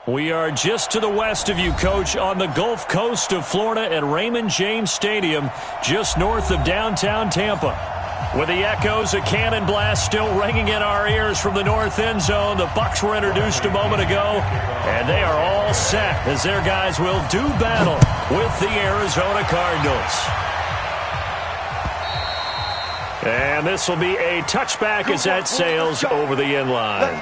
We are just to the west of you, Coach, on the Gulf Coast of Florida at Raymond James Stadium, just north of downtown Tampa. With the echoes of cannon blast still ringing in our ears from the north end zone, the Bucs were introduced a moment ago, and they are all set as their guys will do battle with the Arizona Cardinals. And this will be a touchback as that sails over the end line.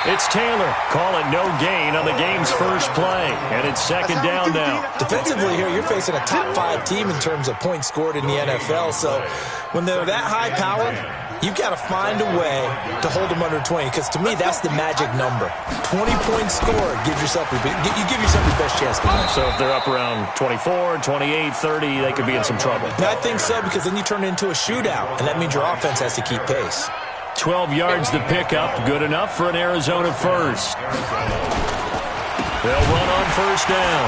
It's Taylor. Call it no gain on the game's first play. And it's second down now. Defensively here, you're facing a top-5 team in terms of points scored in the NFL. So when they're that high-powered, you've got to find a way to hold them under 20. Because to me, that's the magic number. 20 points scored. You give yourself your best chance to win. So if they're up around 24, 28, 30, they could be in some trouble. I think so, because then you turn it into a shootout. And that means your offense has to keep pace. 12 yards to pick up. Good enough for an Arizona first. They'll run on first down.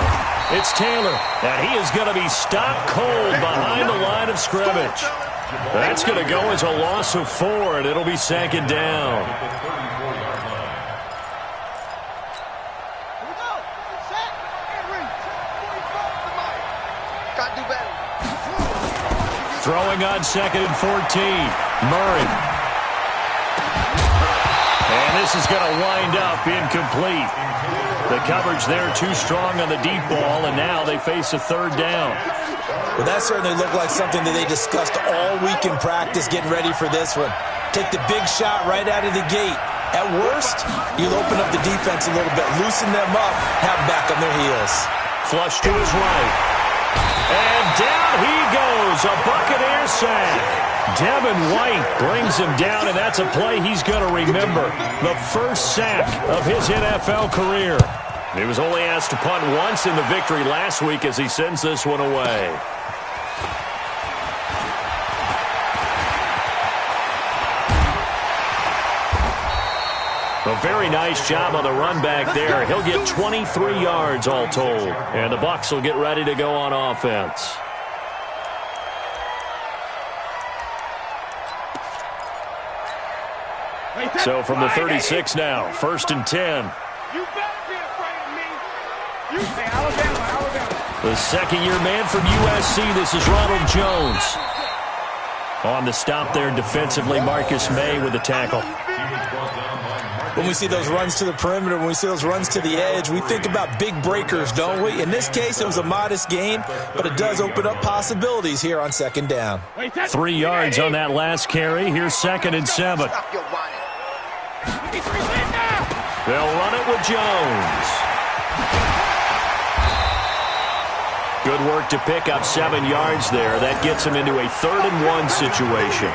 It's Taylor, and he is going to be stopped cold behind the line of scrimmage. That's going to go as a loss of 4, and it'll be second down. Throwing on second and 14. Murray. And this is going to wind up incomplete. The coverage there too strong on the deep ball, and now they face a third down. Well, that certainly looked like something that they discussed all week in practice, getting ready for this one. Take the big shot right out of the gate. At worst, you'll open up the defense a little bit, loosen them up, have them back on their heels. Flush to his right. And down he goes, a Buccaneer sack. Devin White brings him down, and that's a play he's going to remember. The first sack of his NFL career. He was only asked to punt once in the victory last week as he sends this one away. A very nice job on the run back there. He'll get 23 yards all told. And the Bucs will get ready to go on offense. So from the 36 now, first and 10. The second-year man from USC, this is Ronald Jones. On the stop there defensively, Marcus May with the tackle. When we see those runs to the perimeter, when we see those runs to the edge, we think about big breakers, don't we? In this case, it was a modest gain, but it does open up possibilities here on second down. 3 yards on that last carry. Here's second and 7. They'll run it with Jones. Good work to pick up 7 yards there. That gets him into a 3rd-and-1 situation.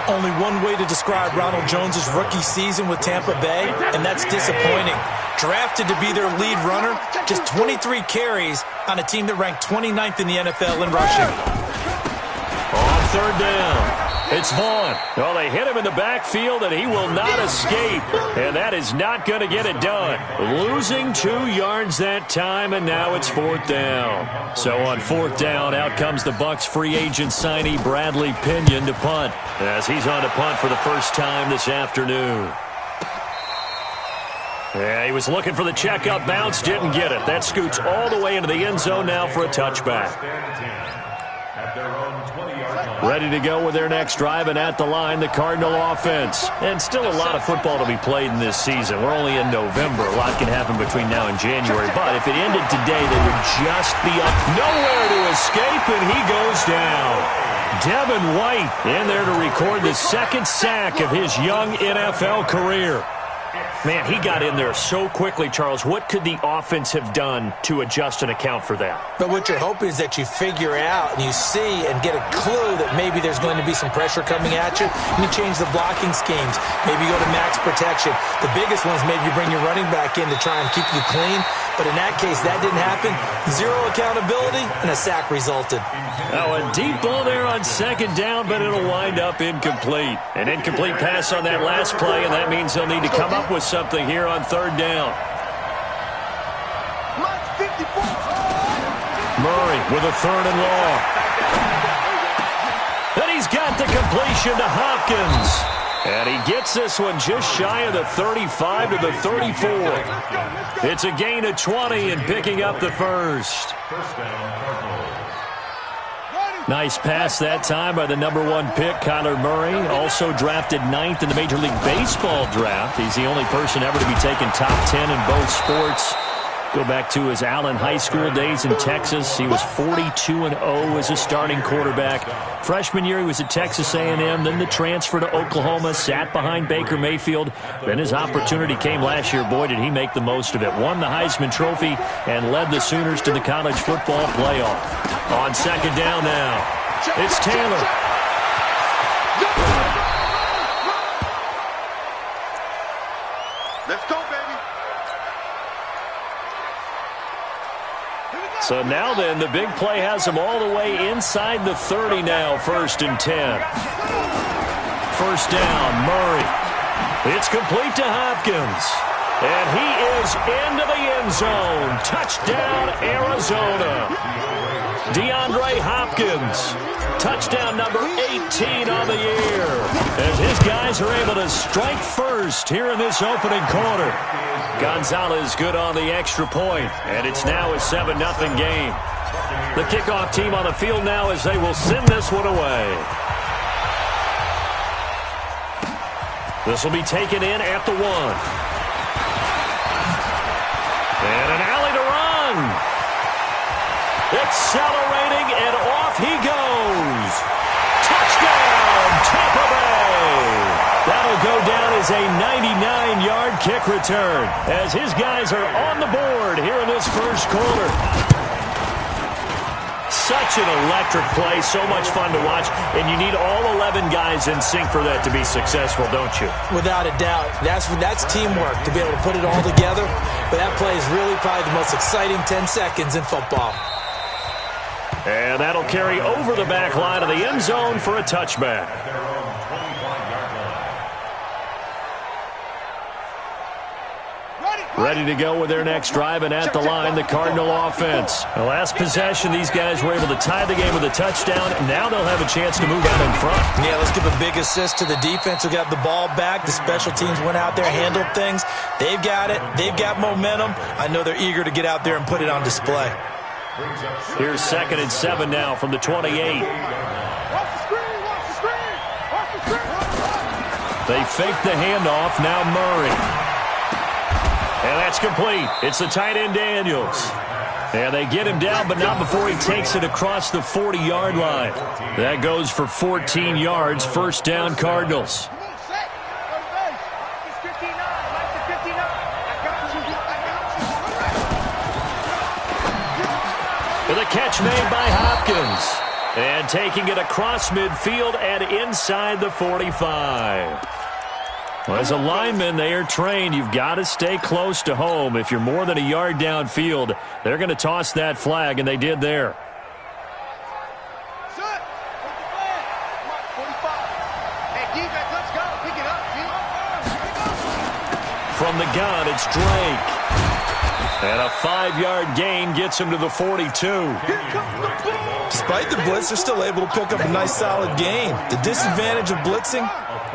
Only one way to describe Ronald Jones' rookie season with Tampa Bay, and that's disappointing. Drafted to be their lead runner, just 23 carries on a team that ranked 29th in the NFL in rushing. On third down. It's Vaughn. Well, they hit him in the backfield, and he will not escape. And that is not going to get it done. Losing 2 yards that time, and now it's 4th down. So on 4th down, out comes the Bucs free agent signee Bradley Pinion to punt, as he's on to punt for the first time this afternoon. Yeah, he was looking for the checkup bounce, didn't get it. That scoots all the way into the end zone now for a touchback. Ready to go with their next drive, and at the line, the Cardinal offense. And still a lot of football to be played in this season. We're only in November. A lot can happen between now and January. But if it ended today, they would just be up. Nowhere to escape, and he goes down. Devin White in there to record the 2nd sack of his young NFL career. Man, he got in there so quickly, Charles. What could the offense have done to adjust and account for that? But what you're hoping is that you figure out and you see and get a clue that maybe there's going to be some pressure coming at you, and you change the blocking schemes. Maybe you go to max protection. The biggest one is maybe you bring your running back in to try and keep you clean. But in that case, that didn't happen. Zero accountability, and a sack resulted. Now, a deep ball there on second down, but it'll wind up incomplete. An incomplete pass on that last play, and that means they'll need to come up with something here on third down. Murray with a third and long. And he's got the completion to Hopkins. And he gets this one just shy of the 35 to the 34. It's a gain of 20 and picking up the first. Nice pass that time by the #1 pick, Kyler Murray. Also drafted 9th in the Major League Baseball draft. He's the only person ever to be taken top 10 in both sports. Go back to his Allen High School days in Texas. He was 42-0 as a starting quarterback. Freshman year, he was at Texas A&M. Then the transfer to Oklahoma, sat behind Baker Mayfield. Then his opportunity came last year. Boy, did he make the most of it. Won the Heisman Trophy and led the Sooners to the college football playoff. On second down now, it's Taylor. Let's go, baby. So now then, the big play has him all the way inside the 30 now, 1st and 10. First down, Murray. It's complete to Hopkins. And he is into the end zone. Touchdown, Arizona. DeAndre Hopkins. Touchdown number 18 on the year. As his guys are able to strike first here in this opening quarter. Gonzalez good on the extra point, and it's now a 7-0 game. The kickoff team on the field now as they will send this one away. This will be taken in at the 1. And an alley to run. Accelerating, and off he goes. Touchdown, Tampa Bay. That'll go down as a 99-yard kick return as his guys are on the board here in this first quarter. Such an electric play, so much fun to watch, and you need all 11 guys in sync for that to be successful, don't you? Without a doubt. That's teamwork to be able to put it all together, but that play is really probably the most exciting 10 seconds in football. And that'll carry over the back line of the end zone for a touchback. Ready to go with their next drive, and at the line, the Cardinal offense. The last possession, these guys were able to tie the game with a touchdown. Now they'll have a chance to move out in front. Yeah, let's give a big assist to the defense who got the ball back. The special teams went out there, handled things. They've got it. They've got momentum. I know they're eager to get out there and put it on display. Here's 2nd and 7 now from the 28. They fake the handoff. Now Murray. And that's complete. It's the tight end, Daniels. And they get him down, but not before he takes it across the 40-yard line. That goes for 14 yards. First down, Cardinals. With a catch made by Hopkins. And taking it across midfield and inside the 45. Well, as a lineman, they are trained. You've got to stay close to home. If you're more than a yard downfield, they're going to toss that flag, and they did there. From the gun, it's Drake. And a 5-yard gain gets him to the 42. Despite the blitz, they're still able to pick up a nice, solid gain. The disadvantage of blitzing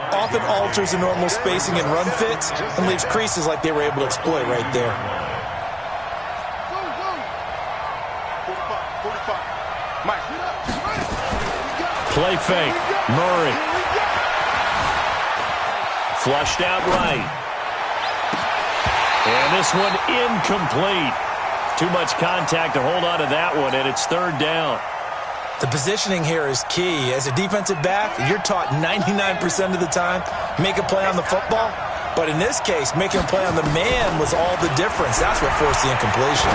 often alters the normal spacing and run fits and leaves creases like they were able to exploit right there. Play fake. Murray. Flushed out right. And this one incomplete. Too much contact to hold on to that one, and it's 3rd down. The positioning here is key. As a defensive back, you're taught 99% of the time, make a play on the football. But in this case, making a play on the man was all the difference. That's what forced the incompletion.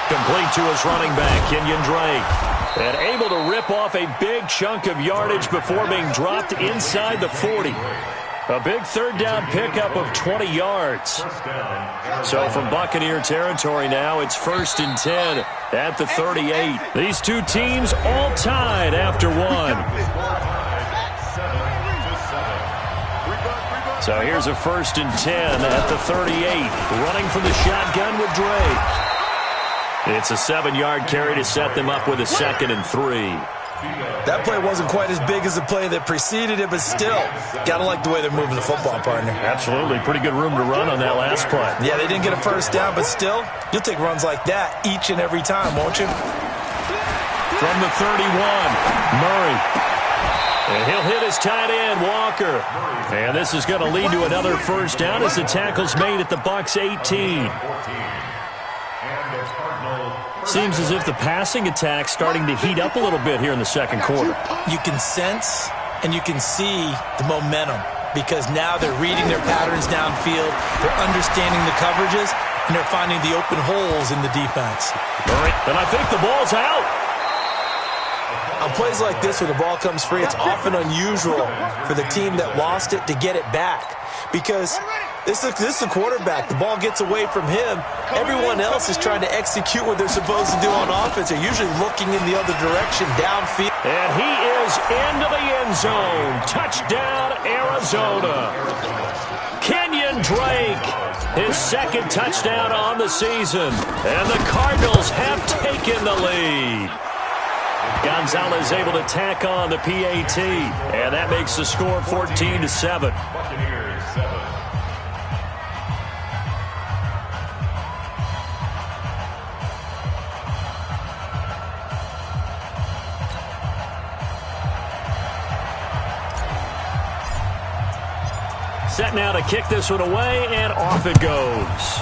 Complete to his running back, Kenyon Drake. And able to rip off a big chunk of yardage before being dropped inside the 40. A big third down pickup of 20 yards. So from Buccaneer territory now, it's 1st and 10 at the 38. These two teams all tied after one. So here's a 1st and 10 at the 38. Running from the shotgun with Drake. It's a 7-yard carry to set them up with a 2nd and 3. That play wasn't quite as big as the play that preceded it, but still, got to like the way they're moving the football, partner. Absolutely. Pretty good room to run on that last play. Yeah, they didn't get a first down, but still, you'll take runs like that each and every time, won't you? From the 31, Murray. And he'll hit his tight end, Walker. And this is going to lead to another first down as the tackle's made at the Bucs 18. Seems as if the passing attack's starting to heat up a little bit here in the second quarter. You can sense and you can see the momentum because now they're reading their patterns downfield, they're understanding the coverages, and they're finding the open holes in the defense. Murray, and I think the ball's out. On plays like this where the ball comes free, it's often unusual for the team that lost it to get it back because this is a quarterback. The ball gets away from him. Everyone else is trying to execute what they're supposed to do on offense. They're usually looking in the other direction, downfield. And he is into the end zone. Touchdown, Arizona. Kenyon Drake, his 2nd touchdown on the season. And the Cardinals have taken the lead. Gonzalez able to tack on the PAT. And that makes the score 14-7. Set now to kick this one away, and off it goes.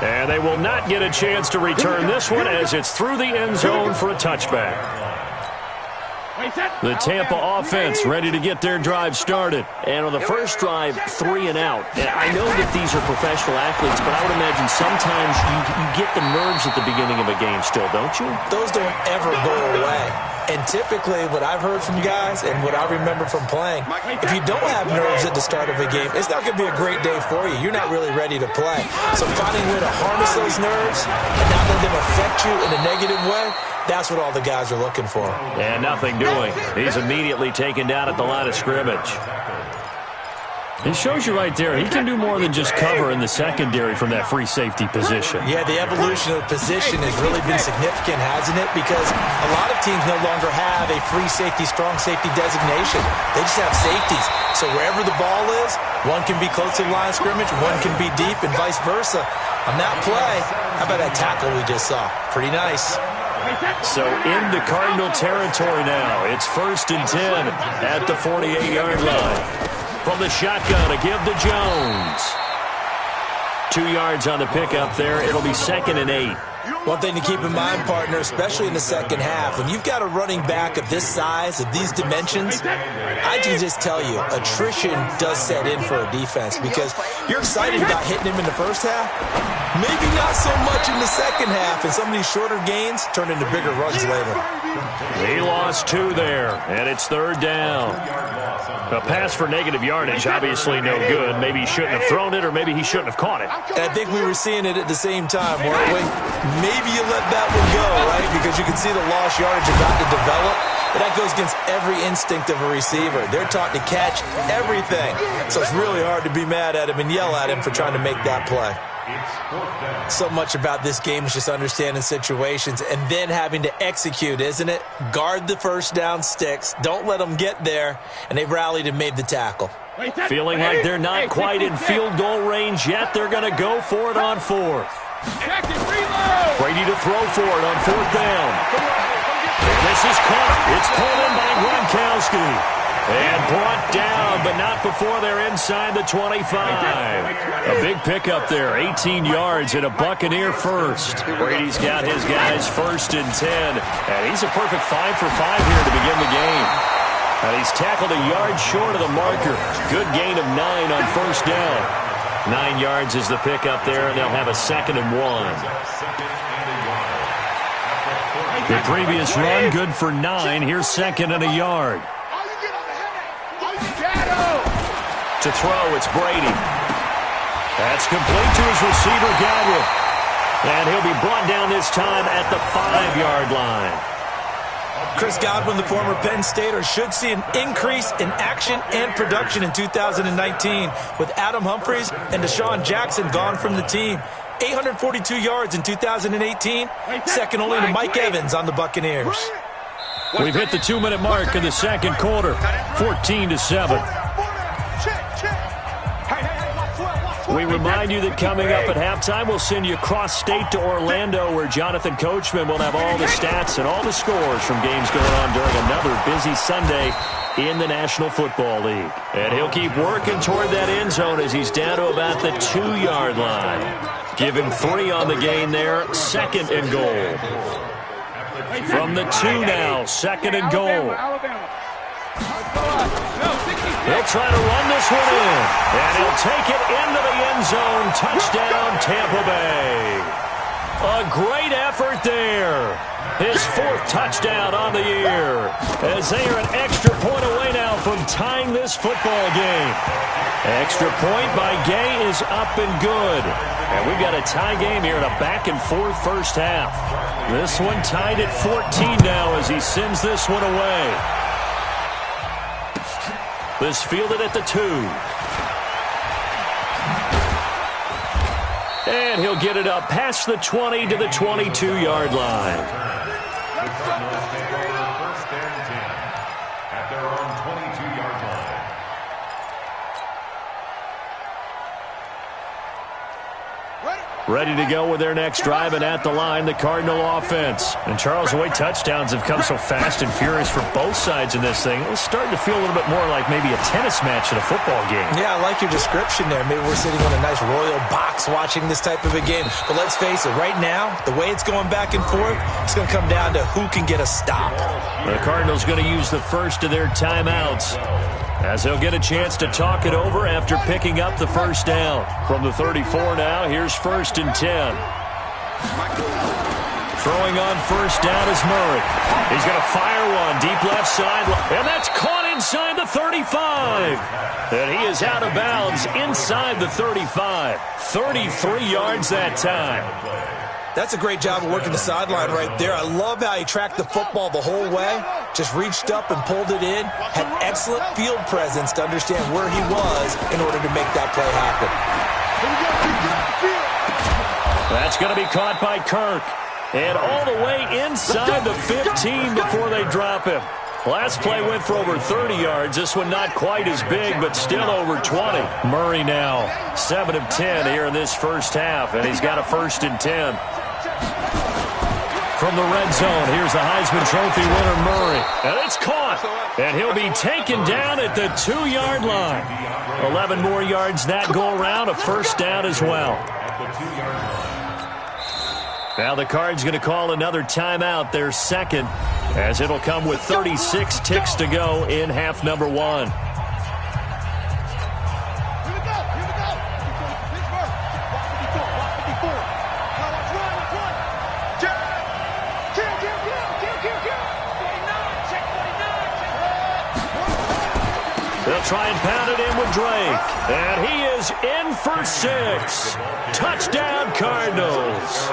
And they will not get a chance to return this one as it's through the end zone for a touchback. The Tampa offense ready to get their drive started. And on the first drive, 3 and out. And I know that these are professional athletes, but I would imagine sometimes you get the nerves at the beginning of a game still, don't you? Those don't ever go away. And typically, what I've heard from guys and what I remember from playing, if you don't have nerves at the start of a game, it's not going to be a great day for you. You're not really ready to play. So finding a way to harness those nerves and not let them affect you in a negative way, that's what all the guys are looking for. And nothing doing. He's immediately taken down at the line of scrimmage. It shows you right there, he can do more than just cover in the secondary from that free safety position. Yeah, the evolution of the position has really been significant, hasn't it? Because a lot of teams no longer have a free safety, strong safety designation. They just have safeties. So wherever the ball is, one can be close to the line of scrimmage, one can be deep, and vice versa. On that play, how about that tackle we just saw? Pretty nice. So into Cardinal territory now. It's 1st and 10 at the 48-yard line. From the shotgun to give to Jones. 2 yards on the pickup there. It'll be 2nd and 8. One thing to keep in mind, partner, especially in the second half, when you've got a running back of this size, of these dimensions, I can just tell you, attrition does set in for a defense because you're excited about hitting him in the first half. Maybe not so much in the second half, and some of these shorter gains turn into bigger runs later. He lost 2 there, and it's 3rd down. A pass for negative yardage, obviously no good. Maybe he shouldn't have thrown it, or maybe he shouldn't have caught it. And I think we were seeing it at the same time, weren't we? Maybe you let that one go, right? Because you can see the lost yardage about to develop. But that goes against every instinct of a receiver. They're taught to catch everything. So it's really hard to be mad at him and yell at him for trying to make that play. So much about this game is just understanding situations and then having to execute, isn't it? Guard the first down sticks. Don't let them get there. And they rallied and made the tackle. Feeling like they're not quite in field goal range yet. They're going to go for it on 4th. Brady to throw for it on 4th down. And this is caught. It's pulled in by Gronkowski. And brought down, but not before they're inside the 25. A big pickup there, 18 yards and a Buccaneer first. Brady's got his guys 1st and 10. And he's a perfect 5 for 5 here to begin the game. And he's tackled a yard short of the marker. Good gain of 9 on first down. 9 yards is the pickup there, and they'll have a 2nd and 1. The previous run, good for 9. Here's 2nd and a yard. To throw, it's Brady. That's complete to his receiver, Godwin. And he'll be brought down this time at the 5-yard line. Chris Godwin, the former Penn Stater, should see an increase in action and production in 2019 with Adam Humphries and Deshaun Jackson gone from the team. 842 yards in 2018, second only to Mike Evans on the Buccaneers. We've hit the 2-minute mark in the second quarter, 14-7. We remind you that coming up at halftime, we'll send you cross-state to Orlando, where Jonathan Coachman will have all the stats and all the scores from games going on during another busy Sunday in the National Football League. And he'll keep working toward that end zone as he's down to about the 2-yard line. Give him 3 on the gain there, 2nd and goal. From the 2 now, 2nd and goal. He'll try to run this one in, and he'll take it into the end zone. Touchdown, Tampa Bay. A great effort there. His 4th touchdown on the year, as they are an extra point away now from tying this football game. Extra point by Gay is up and good. And we've got a tie game here in a back-and-forth first half. This one tied at 14 now as he sends this one away. This fielded at the 2. And he'll get it up past the 20 to the 22-yard line. First and 10 at their own 22-yard line. Ready to go with their next drive, and at the line, the Cardinal offense. And Charles, the way touchdowns have come so fast and furious for both sides in this thing, it's starting to feel a little bit more like maybe a tennis match in a football game. Yeah, I like your description there. Maybe we're sitting on a nice royal box watching this type of a game. But let's face it, right now, the way it's going back and forth, it's going to come down to who can get a stop. The Cardinals going to use the first of their timeouts, as they'll get a chance to talk it over after picking up the first down. From the 34 now, here's 1st and 10. Throwing on first down is Murray. He's going to fire one deep left side, and that's caught inside the 35. And he is out of bounds inside the 35. 33 yards that time. That's a great job of working the sideline right there. I love how he tracked the football the whole way, just reached up and pulled it in, had excellent field presence to understand where he was in order to make that play happen. That's going to be caught by Kirk. And all the way inside the 15 before they drop him. Last play went for over 30 yards. This one not quite as big, but still over 20. Murray now 7 of 10 here in this first half, and he's got a 1st and 10. From the red zone, here's the Heisman Trophy winner, Murray. And it's caught. And he'll be taken down at the 2-yard line. 11 more yards that go around, a first down as well. Now the Cards going to call another timeout, their 2nd, as it'll come with 36 ticks to go in half number 1. They'll try and pound it in with Drake. And he is in for 6. Touchdown, Cardinals.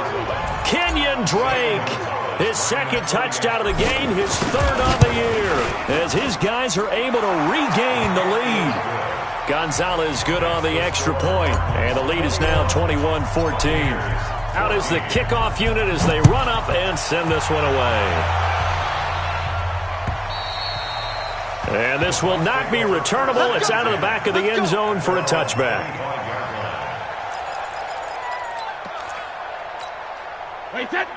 Kenyon Drake, his 2nd touchdown of the game, his 3rd on the year, as his guys are able to regain the lead. Gonzalez good on the extra point, and the lead is now 21-14. Out is the kickoff unit as they run up and send this one away. And this will not be returnable. It's out of the back of the end zone for a touchback.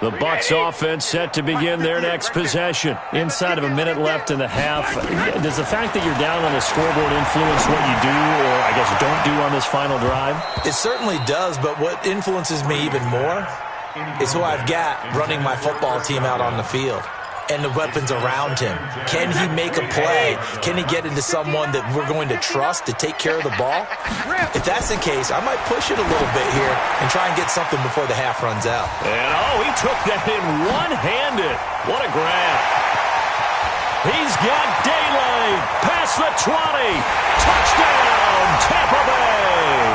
The Bucs offense set to begin their next possession. Inside of a minute left in the half. Does the fact that you're down on the scoreboard influence what you do, or I guess don't do on this final drive? It certainly does, but what influences me even more is who I've got running my football team out on the field. and the weapons around him. Can he make a play? Can he get into someone that we're going to trust to take care of the ball? If that's the case, I might push it a little bit here and try and get something before the half runs out. And, he took that in one-handed. What a grab. He's got daylight. Past the 20. Touchdown, Tampa Bay.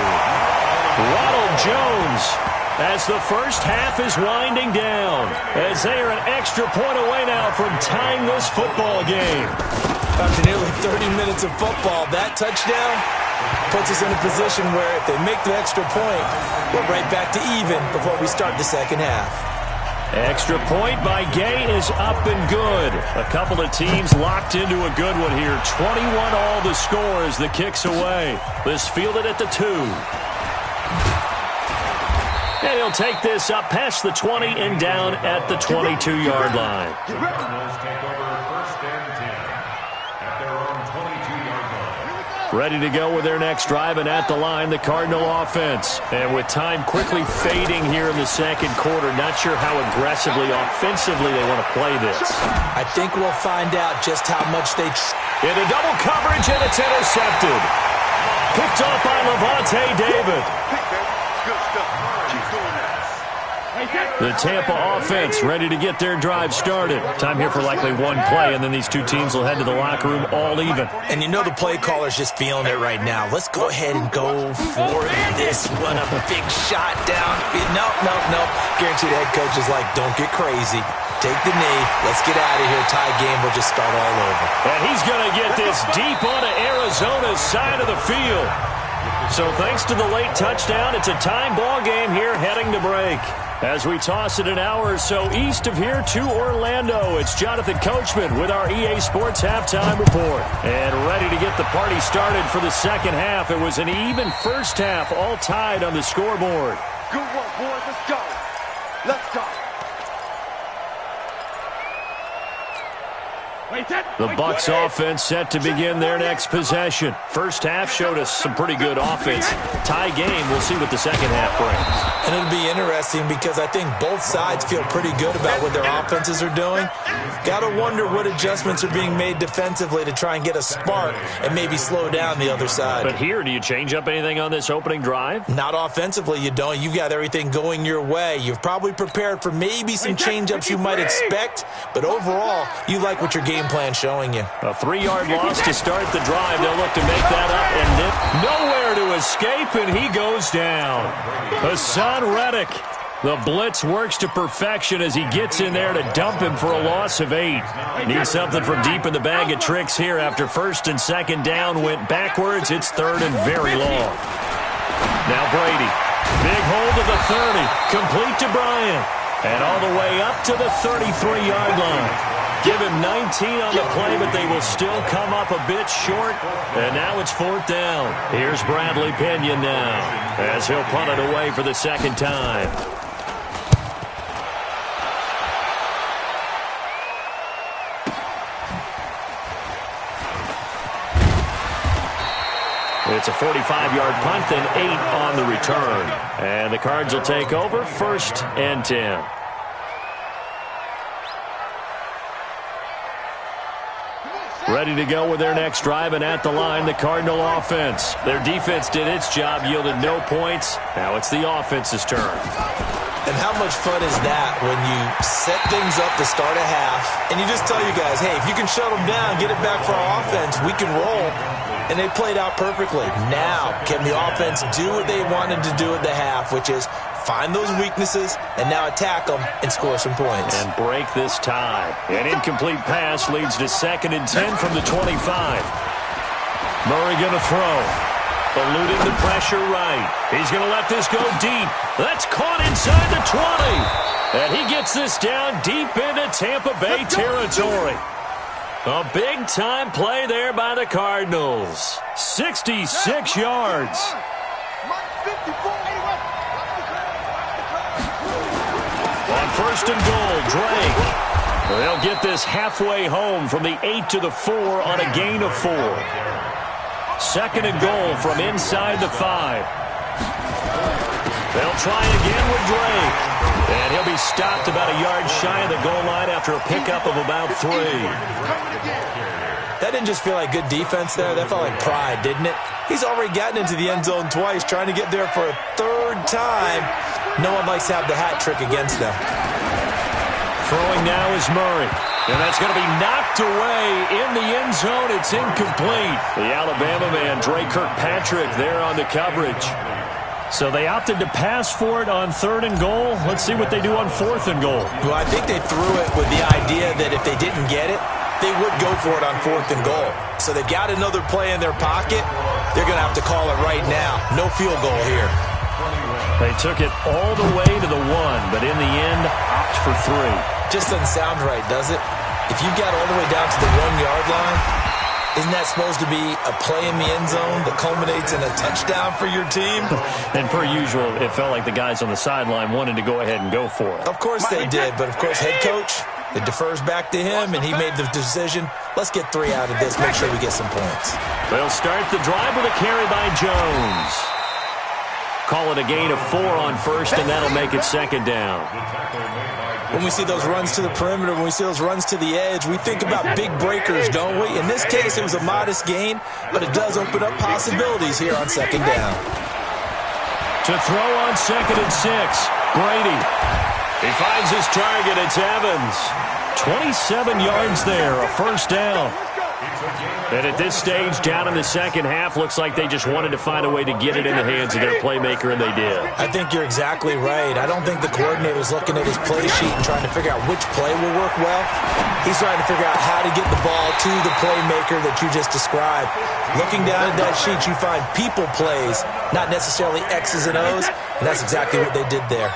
Ronald Jones, as the first half is winding down, as they are an extra point away now from tying this football game. After nearly 30 minutes of football, that touchdown puts us in a position where if they make the extra point, we're right back to even before we start the second half. Extra point by Gay is up and good. A couple of teams locked into a good one here. 21 all the score as the kick's away. This fielded at the 2. And he'll take this up past the 20 and down at the 22-yard line. Cardinals take over first and 10 at their own 22-yard line. Ready to go with their next drive, and at the line, the Cardinal offense. And with time quickly fading here in the second quarter, not sure how aggressively, offensively they want to play this. I think we'll find out just how much they... Into double coverage, and it's intercepted. Picked off by Levante David. Good stuff. Keep doing that. The Tampa offense ready to get their drive started. Time here for likely one play, and then these two teams will head to the locker room all even. And you know the play caller's just feeling it right now. Let's go ahead and go for this one. A big shot down. Nope. Guaranteed the head coach is like, don't get crazy. Take the knee. Let's get out of here. Tie game will just start all over. And he's going to get this deep onto Arizona's side of the field. So thanks to the late touchdown, it's a time ball game here heading to break. As we toss it an hour or so east of here to Orlando, it's Jonathan Coachman with our EA Sports Halftime Report. And ready to get the party started for the second half. It was an even first half, all tied on the scoreboard. Good work, boys. Let's go. Let's go. The Bucs offense set to begin their next possession. First half showed us some pretty good offense. Tie game, we'll see what the second half brings. And it'll be interesting because I think both sides feel pretty good about what their offenses are doing. Got to wonder what adjustments are being made defensively to try and get a spark and maybe slow down the other side. But here, do you change up anything on this opening drive? Not offensively, you don't. You've got everything going your way. You've probably prepared for maybe some change-ups you might expect, but overall, you like what your game plan's showing you. A 3-yard loss to start the drive. They'll look to make that up, and nowhere to escape, and he goes down. Hassan Reddick. The blitz works to perfection as he gets in there to dump him for a loss of 8. Needs something from deep in the bag of tricks here after first and second down went backwards. It's third and very long. Now Brady. Big hold to the 30. Complete to Bryant. And all the way up to the 33-yard line. Give him 19 on the play, but they will still come up a bit short. And now it's fourth down. Here's Bradley Pinion now as he'll punt it away for the second time. It's a 45-yard punt, then 8 on the return. And the Cards will take over first and 10. Ready to go with their next drive, and at the line, the Cardinal offense. Their defense did its job, yielded no points. Now it's the offense's turn. And how much fun is that when you set things up to start a half, and you just tell you guys, hey, if you can shut them down, get it back for our offense, we can roll. And they played out perfectly. Now, can the offense do what they wanted to do at the half, which is find those weaknesses and now attack them and score some points. And break this tie. An incomplete pass leads to second and 10 from the 25. Murray going to throw. Eluding the pressure right. He's going to let this go deep. That's caught inside the 20. And he gets this down deep into Tampa Bay territory. A big-time play there by the Cardinals. 66 yards. On first and goal, Drake. They'll get this halfway home from the 8 to the 4 on a gain of 4. Second and goal from inside the 5. They'll try again with Drake. And he'll be stopped about a yard shy of the goal line after a pickup of about 3. That didn't just feel like good defense there. That felt like pride, didn't it? He's already gotten into the end zone twice, trying to get there for a 3rd time. No one likes to have the hat trick against them. Throwing now is Murray. And that's going to be knocked away in the end zone. It's incomplete. The Alabama man, Drake Kirkpatrick, there on the coverage. So they opted to pass for it on 3rd and goal. Let's see what they do on 4th and goal. Well, I think they threw it with the idea that if they didn't get it, they would go for it on 4th and goal. So they've got another play in their pocket. They're going to have to call it right now. No field goal here. They took it all the way to the 1, but in the end, opt for 3. Just doesn't sound right, does it? If you got all the way down to the 1-yard line, isn't that supposed to be a play in the end zone that culminates in a touchdown for your team? And per usual, it felt like the guys on the sideline wanted to go ahead and go for it. Of course they did, but of course head coach, it defers back to him, and he made the decision. Let's get 3 out of this, make sure we get some points. They'll start the drive with a carry by Jones. Call it a gain of 4 on 1st, and that'll make it 2nd down. When we see those runs to the perimeter, when we see those runs to the edge, we think about big breakers, don't we? In this case, it was a modest gain, but it does open up possibilities here on 2nd down. To throw on 2nd and 6, Brady. He finds his target. It's Evans. 27 yards there, a 1st down. And at this stage, down in the second half, looks like they just wanted to find a way to get it in the hands of their playmaker, and they did. I think you're exactly right. I don't think the coordinator's looking at his play sheet and trying to figure out which play will work well. He's trying to figure out how to get the ball to the playmaker that you just described. Looking down at that sheet, you find people plays, not necessarily X's and O's, and that's exactly what they did there.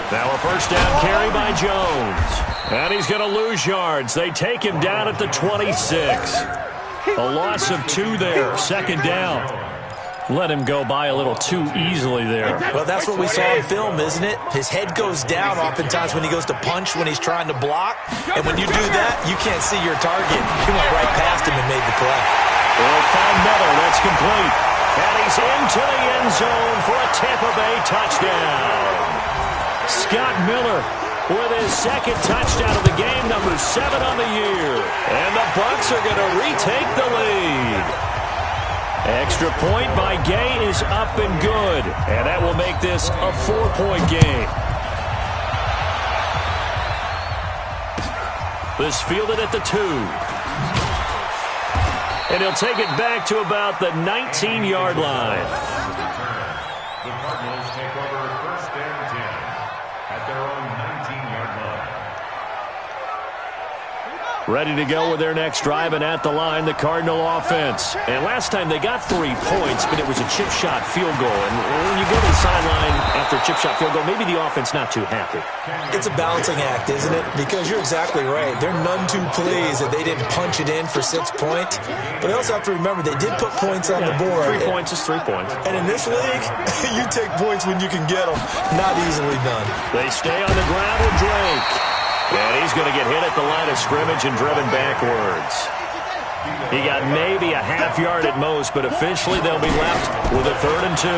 Now a 1st down carry by Jones. And he's going to lose yards. They take him down at the 26. A loss of 2 there, 2nd down. Let him go by a little too easily there. Well, that's what we saw in film, isn't it? His head goes down oftentimes when he goes to punch, when he's trying to block. And when you do that, you can't see your target. He went right past him and made the play. Well, found Miller. That's complete. And he's into the end zone for a Tampa Bay touchdown. Scott Miller with his 2nd touchdown of the game, number 7 on the year. And the Bucs are going to retake the lead. Extra point by Gay is up and good. And that will make this a 4-point game. This fielded at the 2. And he'll take it back to about the 19-yard line. The Cardinals take over 1st and 10 at their own 19-yard line. Ready to go with their next drive, and at the line, the Cardinal offense. And last time they got 3 points, but it was a chip shot field goal. And when you go to the sideline after a chip shot field goal, maybe the offense not too happy. It's a balancing act, isn't it? Because you're exactly right. They're none too pleased that they didn't punch it in for 6 points. But they also have to remember they did put points on the board. 3 points is 3 points. And in this league, you take points when you can get them. Not easily done. They stay on the ground with Drake. And he's going to get hit at the line of scrimmage and driven backwards. He got maybe a half yard at most, but officially they'll be left with a 3rd and 2.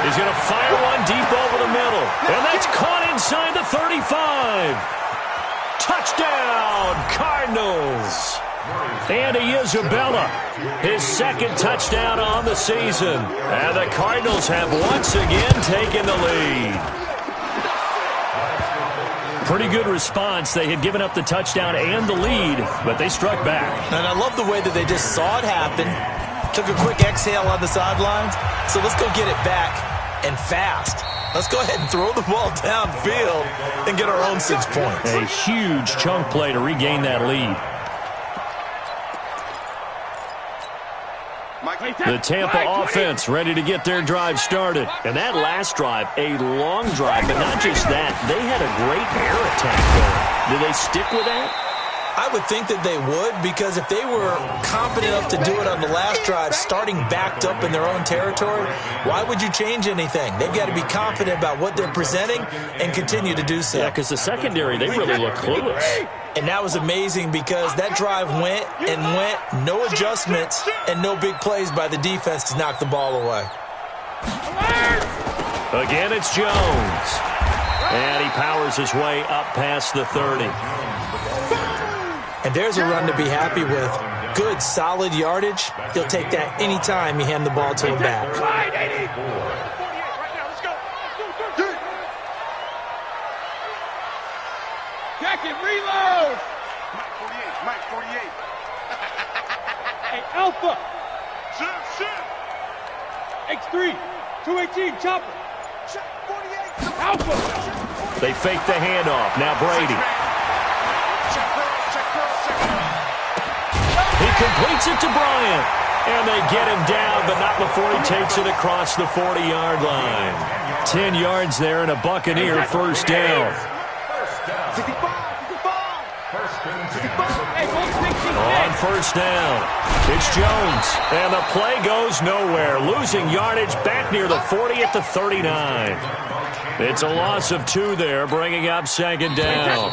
He's going to fire one deep over the middle. And that's caught inside the 35. Touchdown, Cardinals. Andy Isabella, his 2nd touchdown on the season. And the Cardinals have once again taken the lead. Pretty good response. They had given up the touchdown and the lead, but they struck back. And I love the way that they just saw it happen, took a quick exhale on the sidelines. So let's go get it back, and fast. Let's go ahead and throw the ball downfield and get our own 6 points. A huge chunk play to regain that lead. The Tampa offense ready to get their drive started. And that last drive, a long drive, but not just that. They had a great air attack going. Do they stick with that? I would think that they would, because if they were confident enough to do it on the last drive, starting backed up in their own territory, why would you change anything? They've got to be confident about what they're presenting and continue to do so. Yeah, because the secondary, they really look clueless. And that was amazing because that drive went and went, no adjustments and no big plays by the defense to knock the ball away. Again, it's Jones. And he powers his way up past the 30. And there's a run to be happy with. Good, solid yardage. He'll take that any time you hand the ball to him back. Jacket, reload! Mike 48. Hey, Alpha! X3, 218, chopper! Alpha! They fake the handoff. Now Brady. He completes it to Bryant. And they get him down, but not before he takes it across the 40-yard line. 10 yards there and a Buccaneer first down. On first down, it's Jones, and the play goes nowhere, losing yardage back near the 40 at the 39. It's a loss of 2 there, bringing up second down.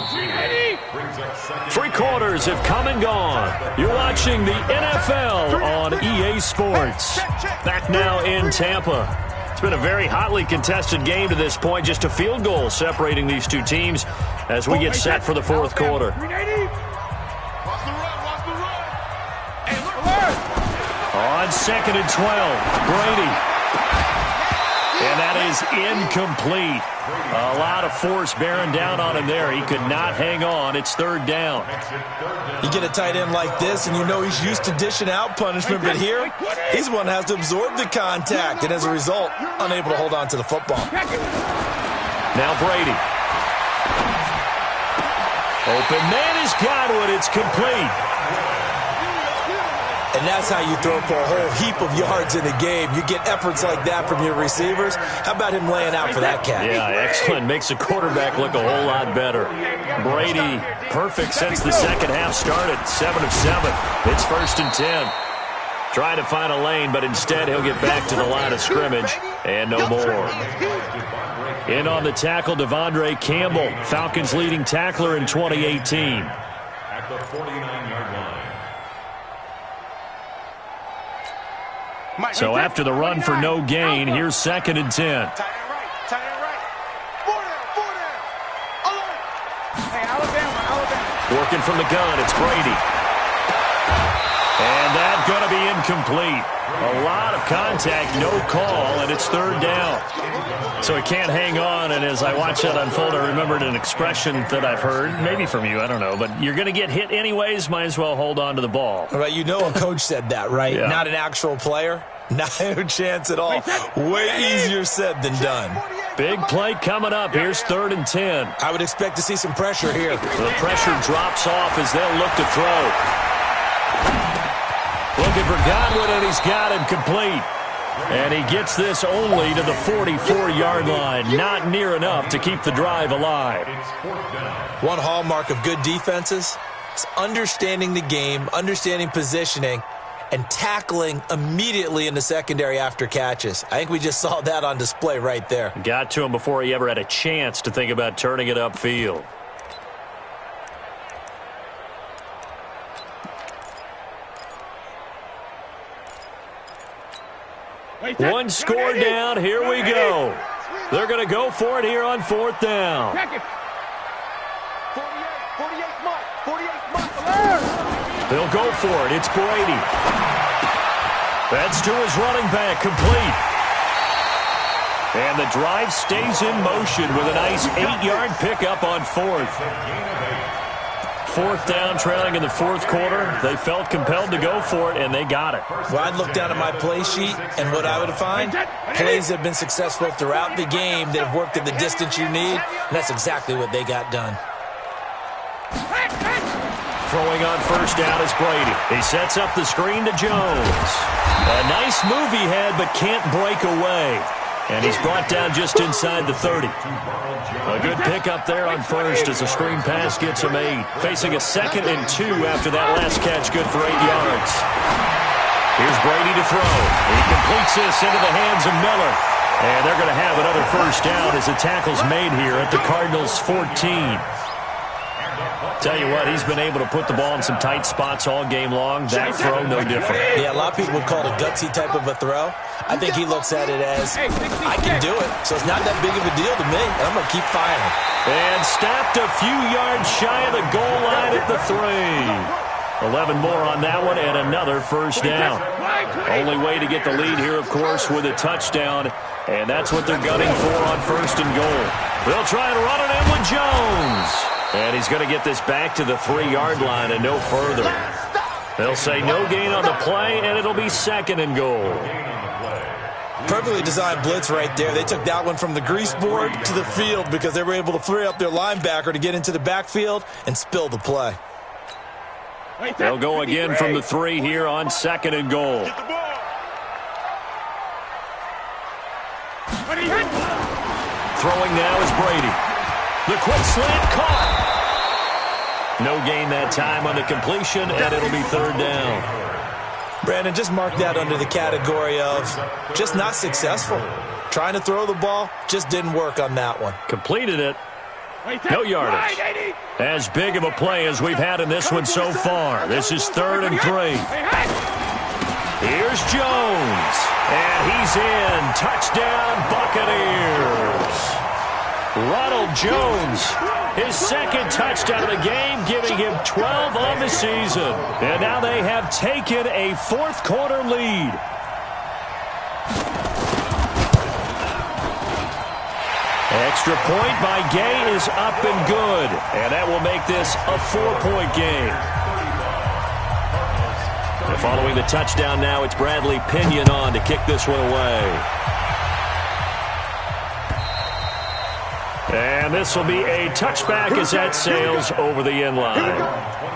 3 quarters have come and gone. You're watching the NFL on EA Sports. Back now in Tampa. It's been a very hotly contested game to this point, just a field goal separating these two teams as we get set for the fourth quarter. On second and 12, Brady. And that is incomplete. A lot of force bearing down on him there. He could not hang on. It's third down. You get a tight end like this, and you know he's used to dishing out punishment, but here, he's one that has to absorb the contact, and as a result, unable to hold on to the football. Now Brady. Open man is Godwin. It's complete. And that's how you throw for a whole heap of yards in a game. You get efforts like that from your receivers. How about him laying out for that catch? Yeah, excellent. Makes the quarterback look a whole lot better. Brady, perfect since the second half started. 7 of 7. It's first and 10. Trying to find a lane, but instead he'll get back to the line of scrimmage. And no more. In on the tackle, Devondre Campbell, Falcons' leading tackler in 2018. At the 49-yard line. So after the run for no gain, here's second and 10. Tight end right. 4 down. Alert. Hey, Alabama. Working from the gun, it's Brady. And that's going to be incomplete. A lot of contact, no call, and it's third down. So he can't hang on, and as I watch that unfold, I remembered an expression that I've heard, maybe from you, I don't know, but you're going to get hit anyways, might as well hold on to the ball. Right, you know a coach said that, right? Yeah. Not an actual player. Not a chance at all. Way easier said than done. Big play coming up. Here's third and 10. I would expect to see some pressure here. The pressure drops off as they'll look to throw. Looking for Godwin, and he's got him complete. And he gets this only to the 44-yard line. Not near enough to keep the drive alive. One hallmark of good defenses is understanding the game, understanding positioning, and tackling immediately in the secondary after catches. I think we just saw that on display right there. Got to him before he ever had a chance to think about turning it upfield. One score down. Here we go. They're going to go for it here on fourth down. 48 Mike. They'll go for it. It's Brady. That's to his running back, complete. And the drive stays in motion with a nice 8-yard pickup on fourth. Fourth down, trailing in the fourth quarter. They felt compelled to go for it, and they got it. Well, I'd look down at my play sheet, and what I would find, plays that have been successful throughout the game that have worked at the distance you need, and that's exactly what they got done. Throwing on first down is Brady. He sets up the screen to Jones. A nice move he had, but can't break away. And he's brought down just inside the 30. A good pickup there on first as the screen pass gets him 8. Facing a 2nd and 2 after that last catch, good for 8 yards. Here's Brady to throw. He completes this into the hands of Miller. And they're going to have another first down as the tackle's made here at the Cardinals' 14. Tell you what, he's been able to put the ball in some tight spots all game long. That throw, no different. Yeah, a lot of people would call it a gutsy type of a throw. I think he looks at it as, I can do it, so it's not that big of a deal to me, and I'm going to keep firing. And stopped a few yards shy of the goal line at the 3. 11 more on that one, and another first down. Only way to get the lead here, of course, with a touchdown, and that's what they're gunning for on first and goal. They'll try and run it in with Jones. And he's going to get this back to the 3-yard line and no further. They'll say no gain on the play, and it'll be 2nd and goal. Perfectly designed blitz right there. They took that one from the grease board to the field because they were able to free up their linebacker to get into the backfield and spill the play. They'll go again from the 3 here on 2nd and goal. Throwing now is Brady. The quick slant caught. No gain that time on the completion, and it'll be 3rd down. Brandon, just mark that under the category of just not successful. Trying to throw the ball, just didn't work on that one. Completed it. No yardage. As big of a play as we've had in this one so far. This is 3rd and 3. Here's Jones. And he's in. Touchdown, Buccaneers. Ronald Jones, his 2nd touchdown of the game, giving him 12 on the season. And now they have taken a 4th quarter lead. Extra point by Gay is up and good. And that will make this a 4-point game. And following the touchdown now, it's Bradley Pinion on to kick this one away. And this will be a touchback as that sails over the end line.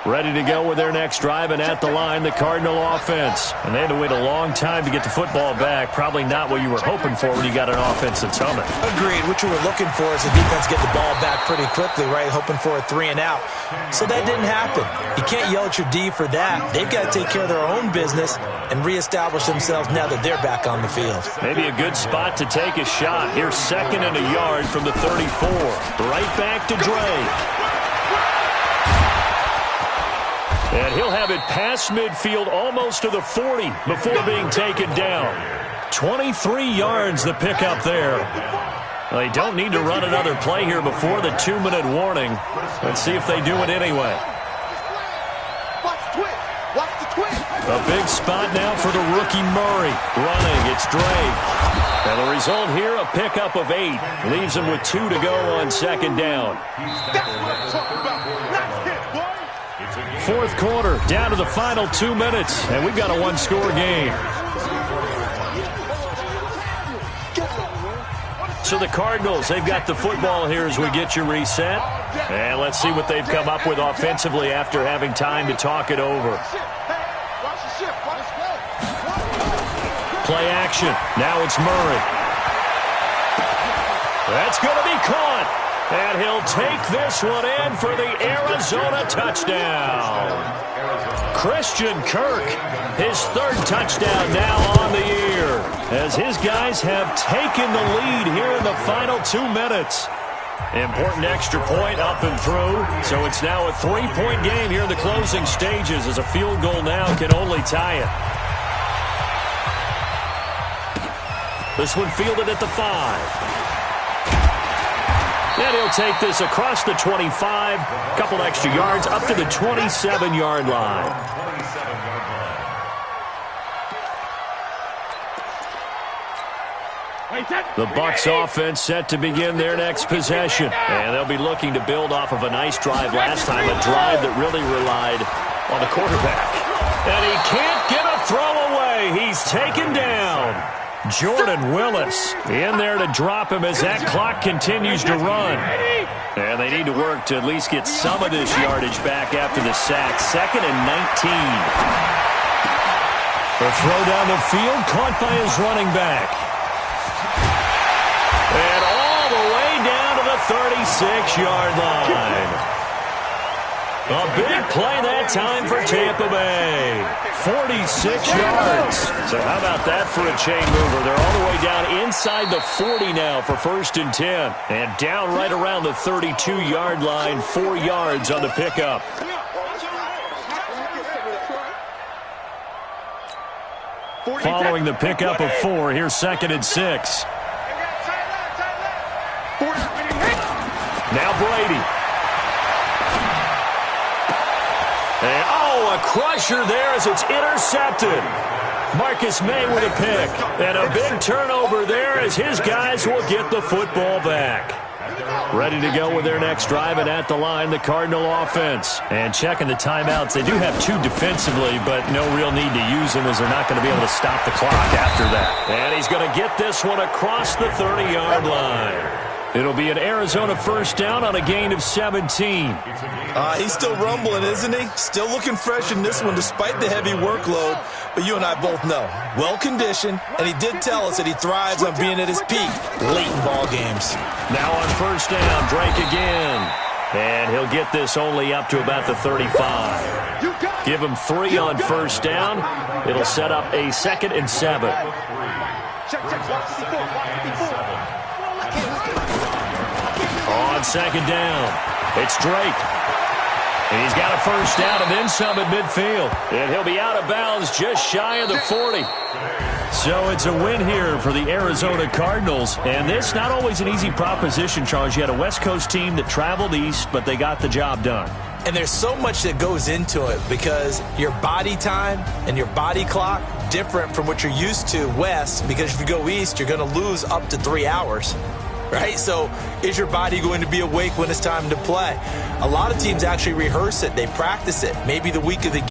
Ready to go with their next drive, and at the line, the Cardinal offense. And they had to wait a long time to get the football back. Probably not what you were hoping for when you got an offense that's humming. Agreed. What you were looking for is the defense get the ball back pretty quickly, right? Hoping for a 3 and out. So that didn't happen. You can't yell at your D for that. They've got to take care of their own business and reestablish themselves now that they're back on the field. Maybe a good spot to take a shot. Here's 2nd and a yard from the 34. Right back to Drake. And he'll have it past midfield almost to the 40 before being taken down. 23 yards the pickup there. They don't need to run another play here before the 2-minute warning. Let's see if they do it anyway. A big spot now for the rookie Murray. Running, it's Drake. And the result here, a pickup of 8. Leaves him with 2 to go on 2nd down. That's what I'm talking about. Nice hit, boy. 4th quarter, down to the final 2 minutes, and we've got a 1-score game. So the Cardinals, they've got the football here as we get you reset. And let's see what they've come up with offensively after having time to talk it over. Play action. Now it's Murray. That's going to be caught. And he'll take this one in for the Arizona touchdown. Christian Kirk, his 3rd touchdown now on the year, as his guys have taken the lead here in the final 2 minutes. Important extra point up and through, so it's now a 3-point game here in the closing stages, as a field goal now can only tie it. This one fielded at the 5. And he'll take this across the 25, couple extra yards, up to the 27-yard line. The Bucs offense set to begin their next possession. And they'll be looking to build off of a nice drive last time, a drive that really relied on the quarterback. And he can't get a throw away. He's taken down. Jordan Willis in there to drop him as that clock continues to run. And they need to work to at least get some of this yardage back after the sack. 2nd and 19. The throw down the field, caught by his running back. And all the way down to the 36-yard line. A big play that time for Tampa Bay. 46 yards. So how about that for a chain mover? They're all the way down inside the 40 now for 1st and 10. And down right around the 32-yard line, 4 yards on the pickup. Following the pickup of 4, here's 2nd and 6. Now Brady. And, a crusher there as it's intercepted. Marcus May with a pick. And a big turnover there as his guys will get the football back. Ready to go with their next drive, and at the line, the Cardinal offense. And checking the timeouts. They do have 2 defensively, but no real need to use them as they're not going to be able to stop the clock after that. And he's going to get this one across the 30-yard line. It'll be an Arizona 1st down on a gain of 17. He's still rumbling, isn't he? Still looking fresh in this one despite the heavy workload. But you and I both know, well-conditioned, and he did tell us that he thrives on being at his peak late in ball games. Now on 1st down, Drake again. And he'll get this only up to about the 35. Give him 3 on 1st down. It'll set up a 2nd and 7. On 2nd down, it's Drake. And he's got a 1st down and then some at midfield. And he'll be out of bounds just shy of the 40. So it's a win here for the Arizona Cardinals. And this not always an easy proposition, Charles. You had a West Coast team that traveled east, but they got the job done. And there's so much that goes into it because your body time and your body clock different from what you're used to west, because if you go east, you're going to lose up to 3 hours. Right? So is your body going to be awake when it's time to play? A lot of teams actually rehearse it. They practice it. Maybe the week of the